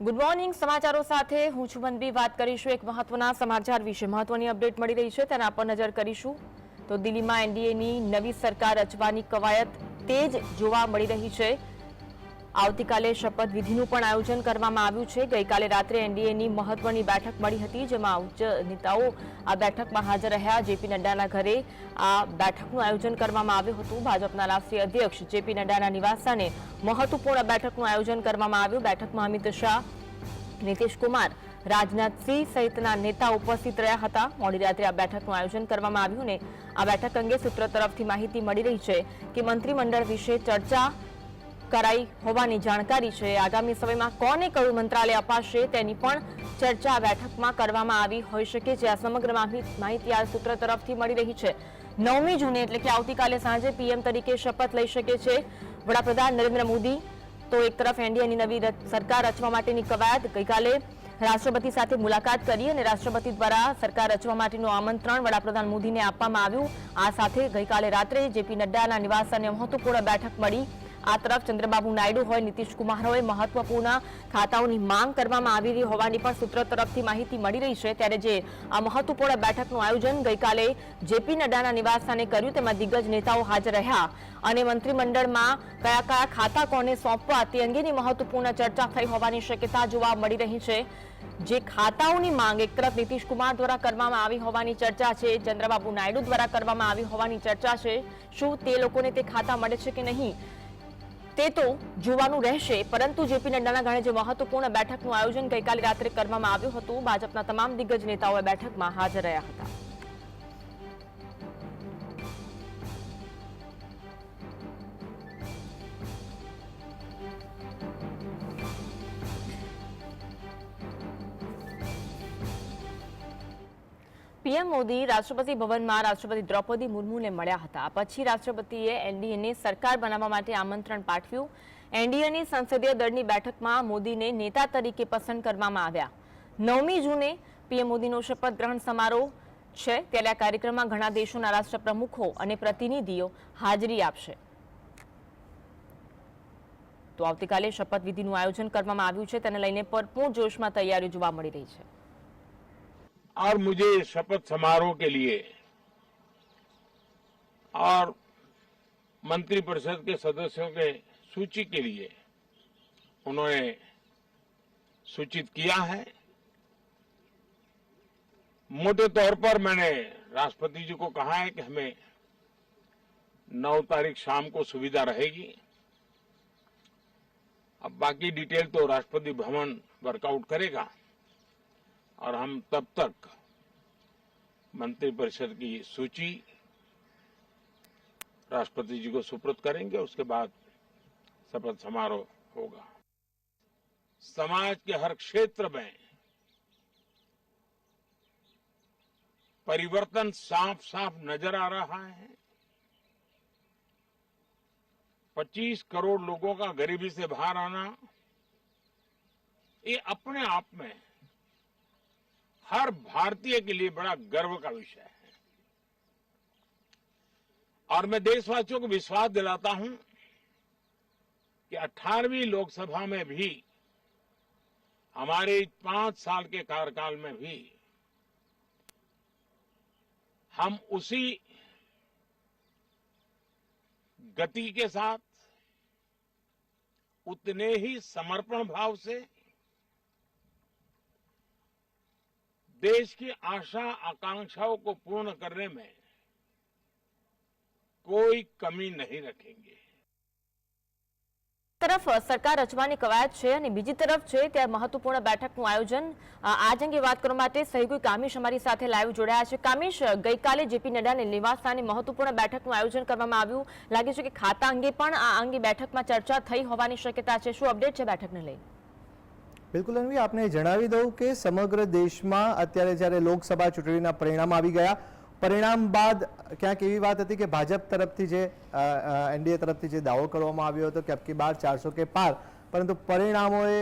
Good morning સમાચારો સાથે હું છું મનબી વાત કરીશું એક મહત્વના સમાચાર વિશે મહત્વની અપડેટ મળી રહી છે તેના પર નજર કરીશું તો દિલ્હીમાં એનડીએની નવી સરકાર રચવાની કવાયત તેજ જોવા મળી રહી છે આવતીકાલે શપથવિધિનું પણ આયોજન કરવામાં આવ્યું છે ગઈકાલે રાત્રે એનડીએની મહત્વની બેઠક મળી હતી જેમાં ઉચ્ચ નેતાઓ આ બેઠકમાં હાજર રહ્યા જેપી નડ્ડાના ઘરે આ બેઠકનું આયોજન કરવામાં આવ્યું હતું ભાજપના રાષ્ટ્રીય અધ્યક્ષ જેપી નડ્ડાના નિવાસસ્થાને મહત્વપૂર્ણ બેઠકનું આયોજન કરવામાં આવ્યું બેઠકમાં અમિત શાહ નીતિશ કુમાર રાજનાથસિંહ સહિતના નેતા ઉપસ્થિત રહ્યા હતા મોડી રાત્રે આ બેઠકનું આયોજન કરવામાં આવ્યું અને આ બેઠક અંગે સૂત્રો તરફથી માહિતી મળી રહી છે કે મંત્રીમંડળ વિશે ચર્ચા કરાઈ હોવાની જાણકારી છે આગામી સમયમાં કોને કયું મંત્રાલય અપાશે તેની પણ ચર્ચા આ બેઠકમાં કરવામાં આવી હોઈ શકે છે આ સમગ્ર માહિતી આ સૂત્ર તરફથી મળી રહી છે 9મી જૂને એટલે કે આવતીકાલે સાંજે પીએમ તરીકે શપથ લઈ શકે છે વડાપ્રધાન નરેન્દ્ર મોદી તો એક તરફ એનડીએની નવી સરકાર રચવા માટેની કવાયત ગઈકાલે રાષ્ટ્રપતિ સાથે મુલાકાત કરી અને રાષ્ટ્રપતિ દ્વારા સરકાર રચવા માટેનું આમંત્રણ વડાપ્રધાન મોદીને આપવામાં આવ્યું આ સાથે ગઈકાલે રાત્રે જેપી નડ્ડાના નિવાસસ્થાને મહત્વપૂર્ણ બેઠક મળી આ તરફ ચંદ્રબાબુ નાયડુ હોય નીતિશ કુમાર હોય મહત્વપૂર્ણ ખાતાઓની માંગ કરવામાં આવી રહી હોવાની પણ સૂત્રો તરફથી માહિતી મળી રહી છે ત્યારે જે આ મહત્વપૂર્ણ બેઠકનું આયોજન ગઈકાલે જેપી નડ્ડાના નિવાસસ્થાને કર્યું તેમાં દિગ્ગજ નેતાઓ હાજર રહ્યા અને મંત્રીમંડળમાં કયા કયા ખાતા કોને સોંપવા તે અંગેની મહત્વપૂર્ણ ચર્ચા થઈ હોવાની શક્યતા જોવા મળી રહી છે જે ખાતાઓની માંગ એક તરફ નીતિશ કુમાર દ્વારા કરવામાં આવી હોવાની ચર્ચા છે ચંદ્રબાબુ નાયડુ દ્વારા કરવામાં આવી હોવાની ચર્ચા છે શું તે લોકોને તે ખાતા મળે છે કે નહીં તે તો જોવાનું રહેશે પરંતુ જેપી નડ્ડાના ઘરે જે મહત્વપૂર્ણ બેઠકનું આયોજન ગઈકાલે રાત્રે કરવામાં આવ્યું હતું ભાજપના તમામ દિગ્ગજ નેતાઓ બેઠકમાં હાજર રહ્યા હતા પીએમ મોદી રાષ્ટ્રપતિ ભવનમાં રાષ્ટ્રપતિ દ્રૌપદી મુર્મુને મળ્યા હતા પછી રાષ્ટ્રપતિએ એનડીએને સરકાર બનાવવા માટે આમંત્રણ પાઠવ્યું એનડીએની સંસદીય દળની બેઠકમાં મોદીને નેતા તરીકે પસંદ કરવામાં આવ્યા 9મી જૂને પીએમ મોદીનો શપથ ગ્રહણ સમારોહ છે ત્યારે આ કાર્યક્રમમાં ઘણા દેશોના રાષ્ટ્રપ્રમુખો અને પ્રતિનિધિઓ હાજરી આપશે તો આવતીકાલે શપથવિધિનું આયોજન કરવામાં આવ્યું છે તેને લઈને ભરપૂર જોશમાં તૈયારીઓ જોવા મળી રહી છે और मुझे शपथ समारोह के लिए और मंत्रिपरिषद के सदस्यों के सूची के लिए उन्होंने सूचित किया है मोटे तौर पर मैंने राष्ट्रपति जी को कहा है कि हमें 9 तारीख शाम को सुविधा रहेगी अब बाकी डिटेल तो राष्ट्रपति भवन वर्कआउट करेगा और हम तब तक मंत्रिपरिषद की सूची राष्ट्रपति जी को सुपुर्द करेंगे उसके बाद शपथ समारोह होगा समाज के हर क्षेत्र में परिवर्तन साफ साफ नजर आ रहा है 25 करोड़ लोगों का गरीबी से बाहर आना ये अपने आप में हर भारतीय के लिए बड़ा गर्व का विषय है और मैं देशवासियों को विश्वास दिलाता हूं कि 18वीं लोकसभा में भी हमारे 5 साल के कार्यकाल में भी हम उसी गति के साथ उतने ही समर्पण भाव से देश की आशा आकांक्षाओं को पूर्ण करने में कोई कमी नहीं रखेंगे તરફ સરકાર રચવાની કવાયત છે અને બીજી તરફ છે ત્યાં મહત્વપૂર્ણ બેઠકનું આયોજન આજ અંગે વાત કરવા માટે સહયોગી કામિશ અમારી સાથે લાઈવ જોડાયા છે કામિશ ગઈકાલે જેપી નડ્ડાને નિવાસસ્થાને મહત્વપૂર્ણ બેઠકનું આયોજન કરવામાં આવ્યું લાગે છે કે ખાતા અંગે પણ આ અંગે બેઠકમાં ચર્ચા થઈ હોવાની શક્યતા છે શું અપડેટ છે બેઠકને લઈને બિલકુલ અન્વી આપને જણાવી દઉં કે સમગ્ર દેશમાં અત્યારે જ્યારે લોકસભા ચૂંટણીના પરિણામ આવી ગયા પરિણામ બાદ ક્યાંક એવી વાત હતી કે ભાજપ તરફથી જે એનડીએ તરફથી જે દાવો કરવામાં આવ્યો હતો કે અબકી બાર 400 કે પાર પરંતુ પરિણામોએ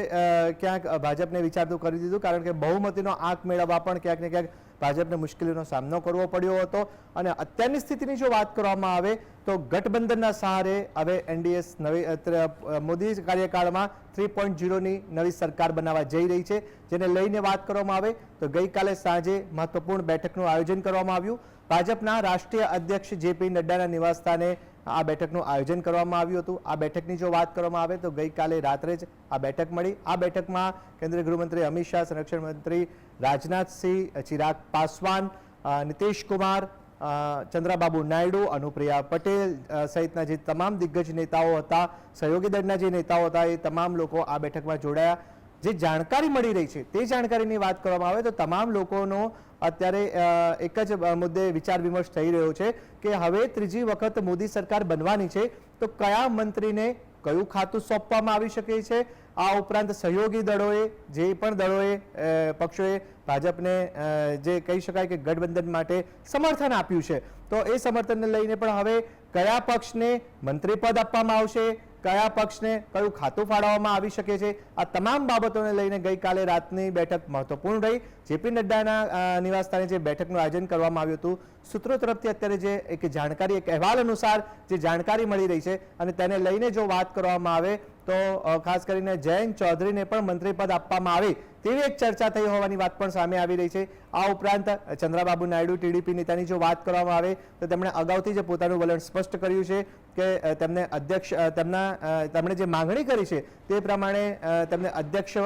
ક્યાંક ભાજપને વિચારતું કરી દીધું, કારણ કે બહુમતીનો આંક મેળવવા પણ ક્યાંક ને ક્યાંક ભાજપને મુશ્કેલીનો સામનો કરવો પડ્યો હતો. અને અત્યારની સ્થિતિની જો વાત કરવામાં આવે તો ગઠબંધનના સહારે હવે એનડીએ મોદી કાર્યકાળમાં 3.0ની નવી સરકાર બનાવવા જઈ રહી છે, જેને લઈને વાત કરવામાં આવે તો ગઈકાલે સાંજે મહત્વપૂર્ણ બેઠકનું આયોજન કરવામાં આવ્યું. ભાજપના રાષ્ટ્રીય અધ્યક્ષ જેપી નડ્ડાના નિવાસસ્થાને આ બેઠકનું આયોજન કરવામાં આવ્યું હતું. આ બેઠકની જો વાત કરવામાં આવે તો ગઈકાલે રાત્રે જ આ બેઠક મળી. આ બેઠકમાં કેન્દ્રીય ગૃહમંત્રી અમિત શાહ, સંરક્ષણ મંત્રી રાજનાથસિંહ, ચિરાગ પાસવાન, નીતિશ કુમાર, ચંદ્રબાબુ નાયડુ, અનુપ્રિયા પટેલ સહિતના જે તમામ દિગ્ગજ નેતાઓ હતા, સહયોગી દળના જે નેતાઓ હતા, એ તમામ લોકો આ બેઠકમાં જોડાયા. જે જાણકારી મળી રહી છે તે જાણકારીની વાત કરવામાં આવે તો તમામ લોકોનો અત્યારે એક જ મુદ્દે વિચાર વિમર્શ થઈ રહ્યો છે કે હવે ત્રીજી વખત મોદી સરકાર બનવાની છે તો કયા મંત્રીને કયું ખાતું સોંપવામાં આવી શકે છે. આ ઉપરાંત સહયોગી દળોએ, જે પણ દળોએ, પક્ષોએ ભાજપને જે કહી શકાય કે ગઠબંધન માટે સમર્થન આપ્યું છે, તો એ સમર્થનને લઈને પણ હવે કયા પક્ષને મંત્રી પદ આપવામાં આવશે, કયા પક્ષને કયું ખાતું ફાળવવામાં આવી શકે છે, આ તમામ બાબતોને લઈને ગઈકાલે રાતની બેઠક મહત્વપૂર્ણ રહી. જેપી નડ્ડાના નિવાસસ્થાને જે બેઠકનું આયોજન કરવામાં આવ્યું હતું, સૂત્રો તરફથી અત્યારે જે એક જાણકારી, એક અહેવાલ અનુસાર જે જાણકારી મળી રહી છે અને તેને લઈને જો વાત કરવામાં આવે તો ખાસ કરીને જયંત ચૌધરીને પણ મંત્રી પદ આપવામાં આવે તેવી એક ચર્ચા થઈ હોવાની વાત પણ સામે આવી રહી છે. આ ઉપરાંત ચંદ્રબાબુ નાયડુ, ટીડીપી નેતાની જો વાત કરવામાં આવે તો તેમણે અગાઉથી જ પોતાનું વલણ સ્પષ્ટ કર્યું છે કે તેમને અધ્યક્ષ, તેમણે જે માંગણી કરી છે તે પ્રમાણે તેમને અધ્યક્ષ,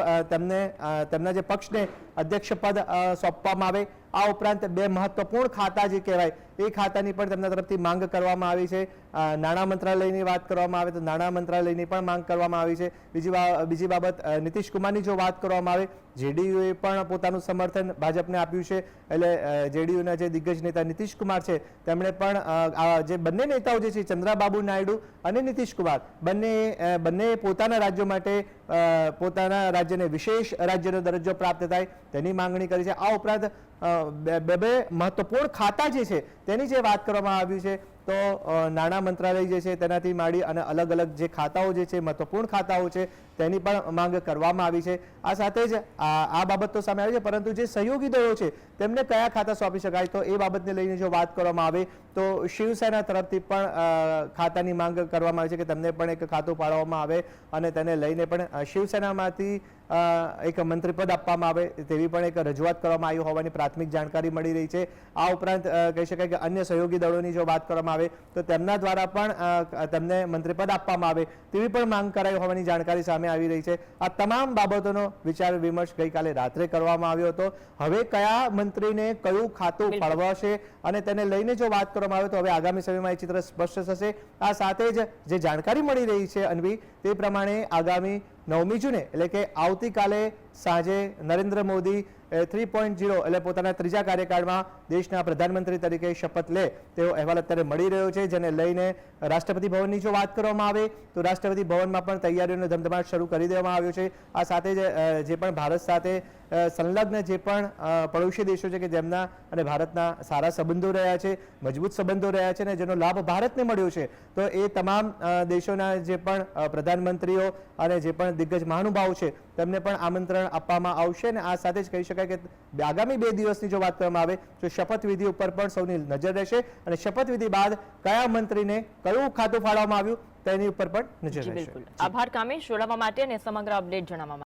તેમના જે પક્ષને અધ્યક્ષ પદ સોંપવામાં આવે. આ ઉપરાંત બે મહત્વપૂર્ણ ખાતા જે કહેવાય એ ખાતાની પણ તેમના તરફથી માંગ કરવામાં આવી છે. નાણાં મંત્રાલયની વાત કરવામાં આવે તો નાણાં મંત્રાલયની પણ માંગ કરવામાં આવી છે. બીજી બાબત, નીતિશ કુમારની જો વાત કરવામાં આવે, જેડીયુએ પણ પોતાનું સમર્થન ભાજપને આપ્યું છે. એટલે જેડીયુના જે દિગ્ગજ નેતા નીતિશ કુમાર છે તેમણે પણ જે બંને નેતાઓ જે છે, ચંદ્રબાબુ નાયડુ અને નીતિશ કુમાર, બંને પોતાના રાજ્યો માટે પોતાના રાજ્યને વિશેષ રાજ્યનો દરજ્જો પ્રાપ્ત થાય તેની માંગણી કરી છે. આ ઉપરાંત બે મહત્વપૂર્ણ ખાતા જે છે તેની જે વાત કરવામાં આવી છે તો નાણાં મંત્રાલય જે છે તેનાથી માંડી અને અલગ અલગ જે ખાતાઓ જે છે, મહત્વપૂર્ણ ખાતાઓ છે, તેની પણ માંગ કરવામાં આવી છે. આ સાથે જ આ બાબત તો સામે આવી છે, પરંતુ જે સહયોગી દળો છે તેમને કયા ખાતા સોંપી શકાય તો એ બાબતને લઈને જો વાત કરવામાં આવે તો શિવસેના તરફથી પણ ખાતાની માંગ કરવામાં આવી છે કે તેમને પણ એક ખાતું ફાળવવામાં આવે અને તેને લઈને પણ શિવસેનામાંથી એક મંત્રીપદ આપવામાં આવે તેવી પણ એક રજૂઆત કરવામાં આવી હોવાની પ્રાથમિક જાણકારી મળી રહી છે. આ ઉપરાંત કહી શકાય કે અન્ય સહયોગી દળોની જો વાત કરવામાં આવે તો તેમના દ્વારા પણ તેમને મંત્રીપદ આપવામાં આવે તેવી પણ માંગ કરાઈ હોવાની જાણકારી સામે આવી રહી છે. આ તમામ બાબતોનો વિચાર વિમર્શ ગઈકાલે રાત્રે કરવામાં આવ્યો હતો. હવે કયા મંત્રીને કયું ખાતું ફાળવાશે અને તેને લઈને જો વાત કરવામાં આવે તો હવે આગામી સમયમાં એ ચિત્ર સ્પષ્ટ થશે. આ સાથે જ જે જાણકારી મળી રહી છે અન્વી, તે પ્રમાણે આગામી 9મી જૂને એટલે કે આવતીકાલે સાંજે નરેન્દ્ર મોદી 3.0 એટલે પોતાના ત્રીજા કાર્યકાળમાં દેશના પ્રધાનમંત્રી તરીકે શપથ લે તેવો અહેવાલ અત્યારે મળી રહ્યો છે, જેને લઈને રાષ્ટ્રપતિ ભવનની જો વાત કરવામાં આવે તો રાષ્ટ્રપતિ ભવનમાં પણ તૈયારીઓનો ધમધમાટ શરૂ કરી દેવામાં આવ્યો છે. આ સાથે જે પણ ભારત સાથે સંલગ્ન જે પણ પડોશી દેશો છે કે જેમના અને ભારતના સારા સંબંધો રહ્યા છે, મજબૂત સંબંધો રહ્યા છે અને જેનો લાભ ભારતને મળ્યો છે, તો એ તમામ દેશોના જે પણ પ્રધાનમંત્રીઓ અને જે પણ દિગ્ગજ મહાનુભાવો છે તેમને પણ આમંત્રણ આપવામાં આવશે. અને આ સાથે જ કહી શકાય કે આગામી 2 દિવસની જો વાત કરવામાં આવે તો શપથવિધિ ઉપર પણ સૌની નજર રહેશે અને શપથવિધિ બાદ કયા મંત્રીને કયું ખાતું ફાળવવામાં આવ્યું તેની ઉપર પણ નજર રહેશે. આભાર કામેશ, જોડાવા માટે અને સમગ્ર અપડેટ જણાવવા માટે.